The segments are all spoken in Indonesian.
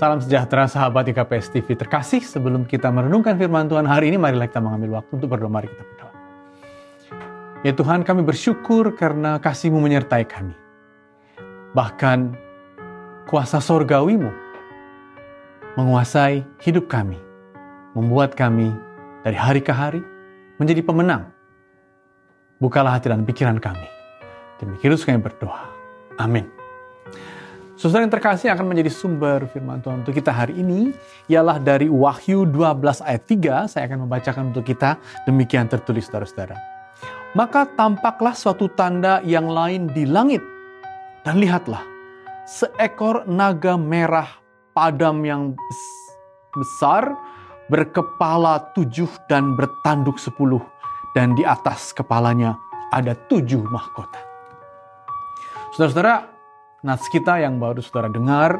Salam sejahtera sahabat IKPS TV terkasih. Sebelum kita merenungkan firman Tuhan hari ini, marilah kita mengambil waktu untuk berdoa. Mari kita berdoa. Ya Tuhan, kami bersyukur karena kasih-Mu menyertai kami. Bahkan kuasa sorgawi-Mu menguasai hidup kami, membuat kami dari hari ke hari menjadi pemenang. Bukalah hati dan pikiran kami. Demikian kami berdoa. Amin. Saudara yang terkasih, akan menjadi sumber firman Tuhan untuk kita hari ini ialah dari Wahyu 12 ayat 3. Saya akan membacakan untuk kita, demikian tertulis saudara-saudara. Maka tampaklah suatu tanda yang lain di langit. Dan lihatlah, seekor naga merah padam yang besar, berkepala 7 dan bertanduk 10. Dan di atas kepalanya ada 7 mahkota. Saudara-saudara, nats kita yang baru saudara dengar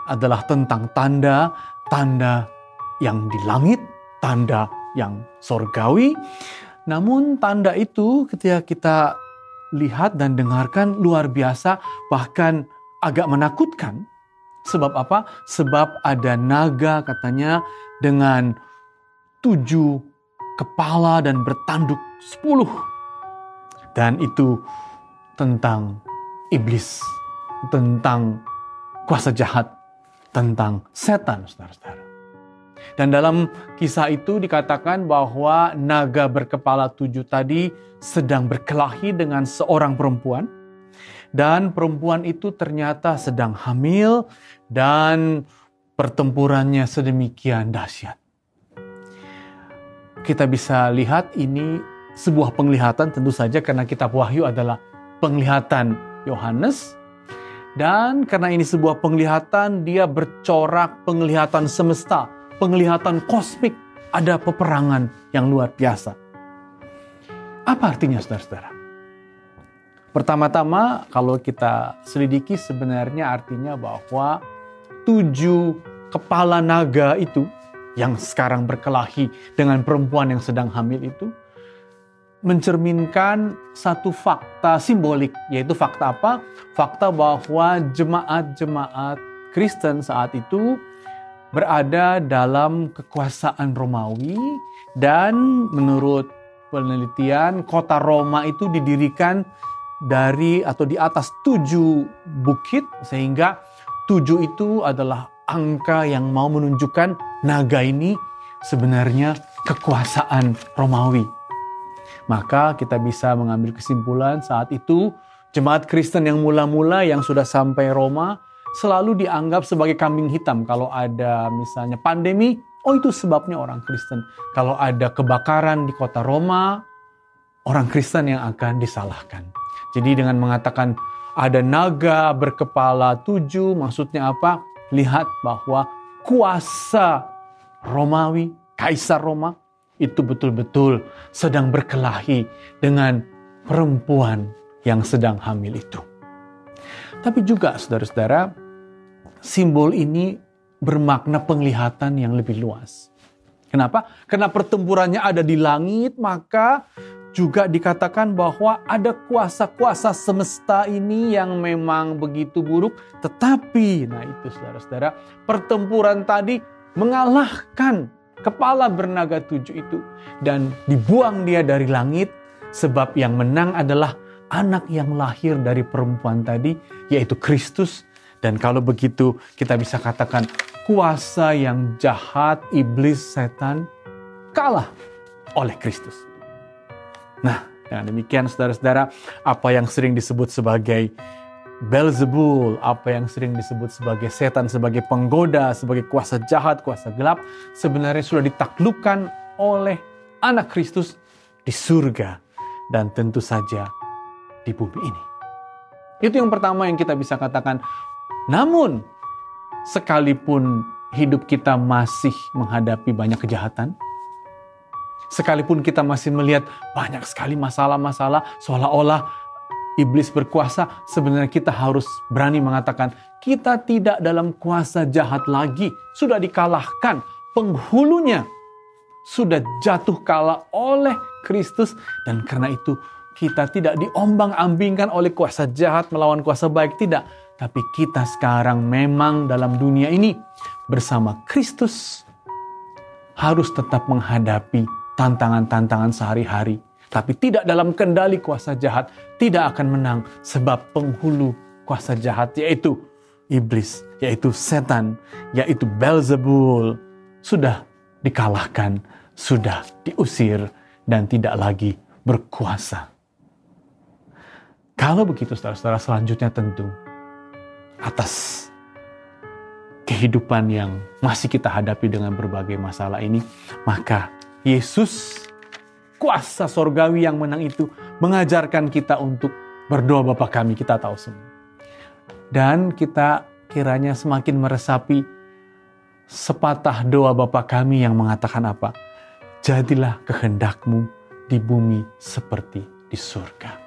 adalah tentang tanda-tanda yang di langit, tanda yang sorgawi. Namun tanda itu ketika kita lihat dan dengarkan luar biasa, bahkan agak menakutkan. Sebab apa? Sebab ada naga katanya dengan 7 kepala dan bertanduk 10. Dan itu tentang iblis, tentang kuasa jahat, tentang setan, saudara-saudara. Dan dalam kisah itu dikatakan bahwa naga berkepala 7 tadi sedang berkelahi dengan seorang perempuan. Dan perempuan itu ternyata sedang hamil dan pertempurannya sedemikian dahsyat. Kita bisa lihat ini sebuah penglihatan, tentu saja karena kitab Wahyu adalah penglihatan Yohanes. Dan karena ini sebuah penglihatan, dia bercorak penglihatan semesta, penglihatan kosmik, ada peperangan yang luar biasa. Apa artinya saudara-saudara? Pertama-tama kalau kita selidiki sebenarnya artinya bahwa 7 kepala naga itu yang sekarang berkelahi dengan perempuan yang sedang hamil itu mencerminkan satu fakta simbolik, yaitu fakta apa? Fakta bahwa jemaat-jemaat Kristen saat itu berada dalam kekuasaan Romawi, dan menurut penelitian kota Roma itu didirikan dari atau di atas 7 bukit, sehingga 7 itu adalah angka yang mau menunjukkan naga ini sebenarnya kekuasaan Romawi. Maka kita bisa mengambil kesimpulan saat itu jemaat Kristen yang mula-mula yang sudah sampai Roma selalu dianggap sebagai kambing hitam. Kalau ada misalnya pandemi, oh itu sebabnya orang Kristen. Kalau ada kebakaran di kota Roma, orang Kristen yang akan disalahkan. Jadi dengan mengatakan ada naga berkepala 7, maksudnya apa? Lihat bahwa kuasa Romawi, Kaisar Roma, itu betul-betul sedang berkelahi dengan perempuan yang sedang hamil itu. Tapi juga saudara-saudara, simbol ini bermakna penglihatan yang lebih luas. Kenapa? Karena pertempurannya ada di langit, maka juga dikatakan bahwa ada kuasa-kuasa semesta ini yang memang begitu buruk. Tetapi, nah itu saudara-saudara, pertempuran tadi mengalahkan kepala bernaga 7 itu. Dan dibuang dia dari langit, sebab yang menang adalah anak yang lahir dari perempuan tadi, yaitu Kristus. Dan kalau begitu kita bisa katakan kuasa yang jahat, iblis, setan, kalah oleh Kristus. Nah, dengan demikian saudara-saudara, apa yang sering disebut sebagai Beelzebul, apa yang sering disebut sebagai setan, sebagai penggoda, sebagai kuasa jahat, kuasa gelap, sebenarnya sudah ditaklukkan oleh anak Kristus di surga dan tentu saja di bumi ini. Itu yang pertama yang kita bisa katakan. Namun, sekalipun hidup kita masih menghadapi banyak kejahatan, sekalipun kita masih melihat banyak sekali masalah-masalah seolah-olah iblis berkuasa, sebenarnya kita harus berani mengatakan kita tidak dalam kuasa jahat lagi. Sudah dikalahkan, penghulunya sudah jatuh kalah oleh Kristus, dan karena itu kita tidak diombang-ambingkan oleh kuasa jahat melawan kuasa baik, tidak. Tapi kita sekarang memang dalam dunia ini bersama Kristus harus tetap menghadapi tantangan-tantangan sehari-hari. Tapi tidak dalam kendali kuasa jahat, tidak akan menang sebab penghulu kuasa jahat yaitu iblis, yaitu setan, yaitu Beelzebul sudah dikalahkan, sudah diusir dan tidak lagi berkuasa. Kalau begitu saudara-saudara, selanjutnya tentu atas kehidupan yang masih kita hadapi dengan berbagai masalah ini, maka Yesus, kuasa sorgawi yang menang itu, mengajarkan kita untuk berdoa Bapa kami, kita tahu semua. Dan kita kiranya semakin meresapi sepatah doa Bapa kami yang mengatakan apa? Jadilah kehendak-Mu di bumi seperti di surga.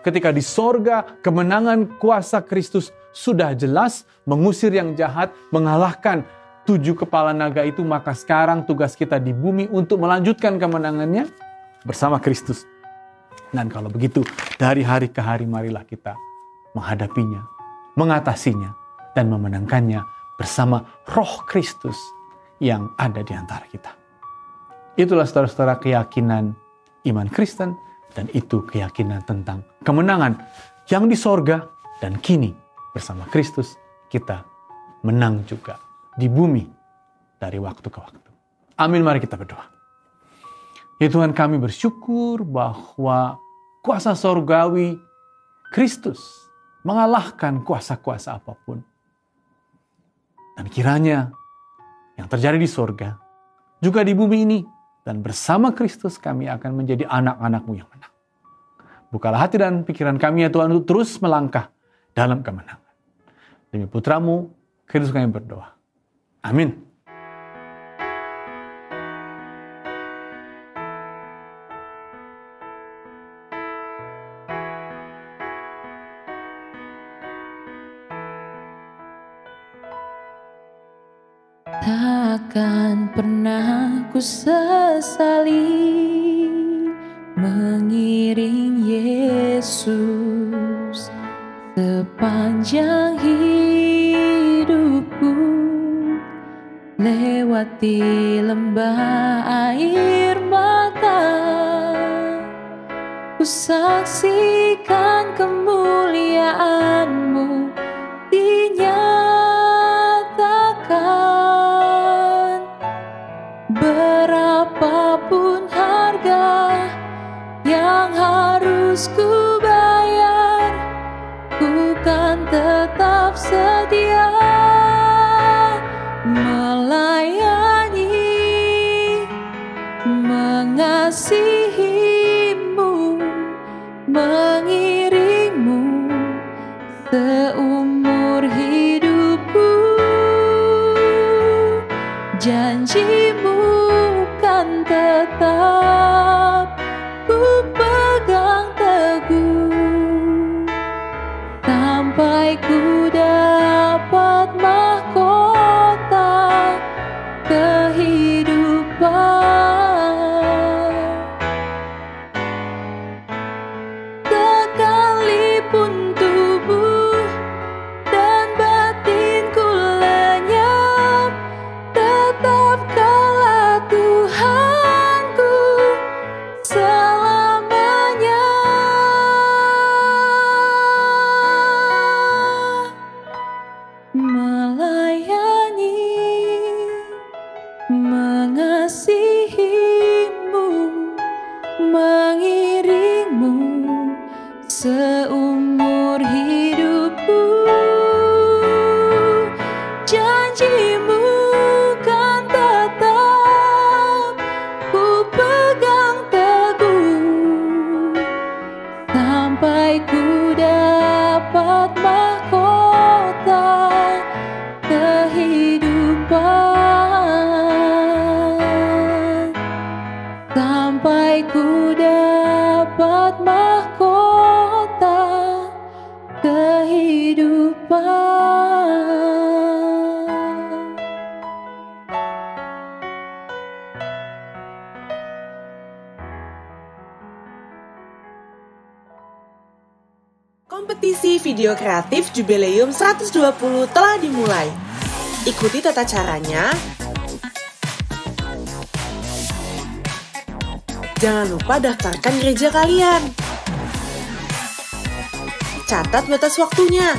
Ketika di sorga, kemenangan kuasa Kristus sudah jelas mengusir yang jahat, mengalahkan 7 kepala naga itu, maka sekarang tugas kita di bumi untuk melanjutkan kemenangannya bersama Kristus. Dan kalau begitu, dari hari ke hari marilah kita menghadapinya, mengatasinya, dan memenangkannya bersama Roh Kristus yang ada di antara kita. Itulah saudara-saudara keyakinan iman Kristen, dan itu keyakinan tentang kemenangan yang di sorga, dan kini bersama Kristus kita menang juga di bumi dari waktu ke waktu. Amin, mari kita berdoa. Ya Tuhan, kami bersyukur bahwa kuasa sorgawi Kristus mengalahkan kuasa-kuasa apapun. Dan kiranya yang terjadi di sorga juga di bumi ini, dan bersama Kristus kami akan menjadi anak-anak-Mu yang menang. Bukalah hati dan pikiran kami ya Tuhan untuk terus melangkah dalam kemenangan. Demi Putra-Mu, Kristus kami berdoa. Amin. Takkan pernah ku sesali mengiring Yesus sepanjang hidupku, lewati lembah air mata, ku saksikan kemuliaan-Mu dinyatakan. Berapapun harga yang harus ku bayar, ku kan tetap sedia melayani, mengasihi-Mu, mengiring-Mu seumur hidupku. Janji-Mu kan tetap ku pegang teguh, sampai ku dapat mahkota kehidupan. Sekalipun tubuh dan batinku lenyap, tetap Kaulah Tuhanku selamanya. Melayani, mengasihi-Mu, mengiring-Mu seumur hidupku. Janji-Mu kan tetap ku pegang teguh, sampai ku dapat mahkota kehidupan, sampai ku dapat mahkota kehidupan. Kompetisi video kreatif Jubileum 120 telah dimulai. Ikuti tata caranya. Jangan lupa daftarkan gereja kalian. Catat batas waktunya.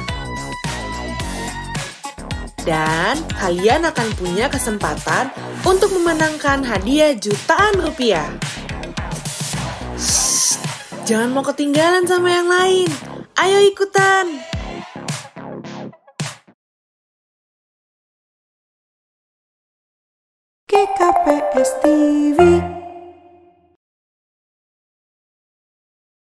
Dan kalian akan punya kesempatan untuk memenangkan hadiah jutaan rupiah. Shh, jangan mau ketinggalan sama yang lain. Ayo ikutan! GKPS